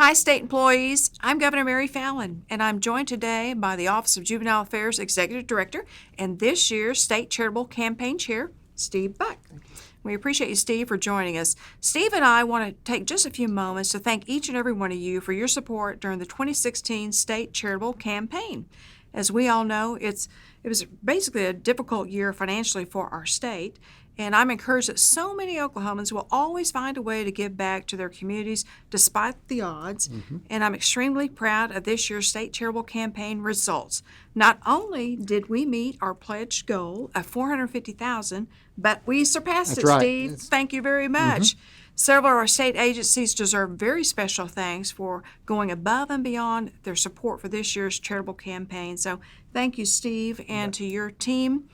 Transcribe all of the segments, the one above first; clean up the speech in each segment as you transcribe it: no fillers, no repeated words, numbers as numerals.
Hi, state employees. I'm Governor Mary Fallin, and I'm joined today by the Office of Juvenile Affairs Executive Director and this year's State Charitable Campaign Chair, Steve Buck. We appreciate you, Steve, for joining us. Steve and I want to take just a few moments to thank each and every one of you for your support during the 2016 State Charitable Campaign. As we all know, it was basically a difficult year financially for our state, and I'm encouraged that so many Oklahomans will always find a way to give back to their communities despite the odds. And I'm extremely proud of this year's State Charitable Campaign results. Not only did we meet our pledged goal of $450,000, but we surpassed That's it, right. Steve. Thank you very much. Several of our state agencies deserve very special thanks for going above and beyond their support for this year's charitable campaign. So thank you, Steve, and to your team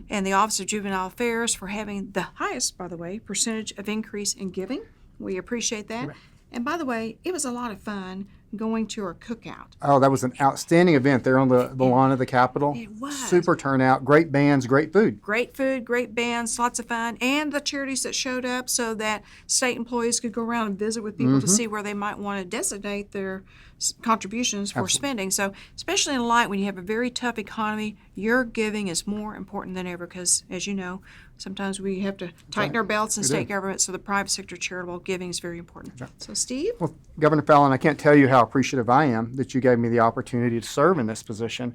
and the Office of Juvenile Affairs for having the highest, by the way, percentage of increase in giving. We appreciate that. And by the way, it was a lot of fun going to our cookout. Oh, that was an outstanding event there on the lawn of the Capitol. It was. Super turnout, great bands, great food. Great food, great bands, lots of fun, and the charities that showed up so that state employees could go around and visit with people to see where they might want to designate their contributions for spending. So especially in light when you have a very tough economy, your giving is more important than ever because, as you know, sometimes we have to tighten our belts in state government, so the private sector charitable giving is very important. So, Steve? Well, Governor Fallin, I can't tell you how appreciative I am that you gave me the opportunity to serve in this position.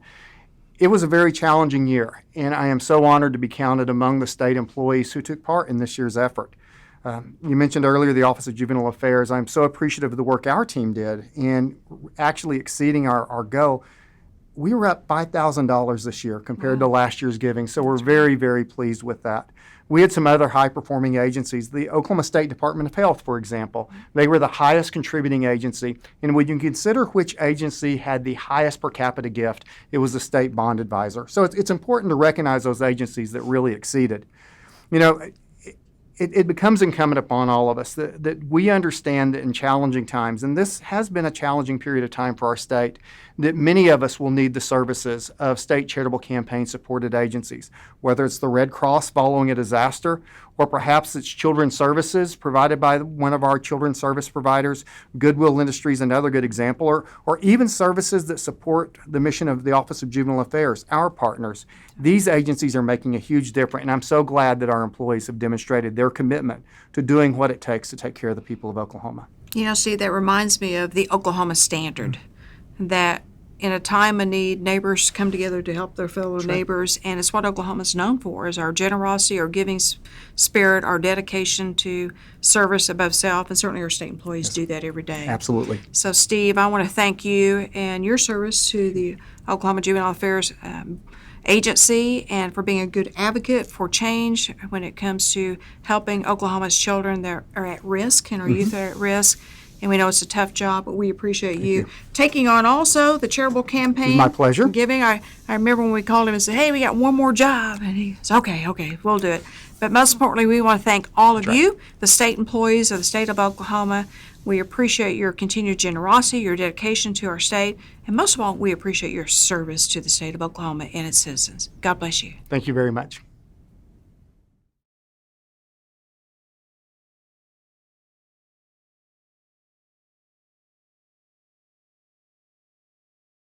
It was a very challenging year, and I am so honored to be counted among the state employees who took part in this year's effort. You mentioned earlier the Office of Juvenile Affairs. I'm so appreciative of the work our team did in actually exceeding our goal. We were up $5,000 this year compared to last year's giving, so we're very, very pleased with that. We had some other high-performing agencies. The Oklahoma State Department of Health, for example, they were the highest contributing agency. And when you consider which agency had the highest per capita gift, it was the State Bond Advisor. So it's important to recognize those agencies that really exceeded. You know, it becomes incumbent upon all of us that we understand that in challenging times, and this has been a challenging period of time for our state, that many of us will need the services of state charitable campaign supported agencies, whether it's the Red Cross following a disaster, or perhaps it's children's services provided by one of our children's service providers, Goodwill Industries, another good example, or even services that support the mission of the Office of Juvenile Affairs, our partners. These agencies are making a huge difference, and I'm so glad that our employees have demonstrated their commitment to doing what it takes to take care of the people of Oklahoma. You know, Steve, that reminds me of the Oklahoma Standard, that in a time of need, neighbors come together to help their fellow neighbors, and it's what Oklahoma's known for, is our generosity, our giving spirit, our dedication to service above self, and certainly our state employees do that every day. Absolutely. So, Steve, I want to thank you and your service to the Oklahoma Juvenile Affairs Agency, and for being a good advocate for change when it comes to helping Oklahoma's children that are at risk and our youth that are at risk. And we know it's a tough job, but we appreciate you taking on also the charitable campaign. My pleasure. Giving. I remember when we called him and said, hey, we got one more job. And he said, okay, we'll do it. But most importantly, we want to thank all of you, the state employees of the state of Oklahoma. We appreciate your continued generosity, your dedication to our state, and most of all, we appreciate your service to the state of Oklahoma and its citizens. God bless you. Thank you very much.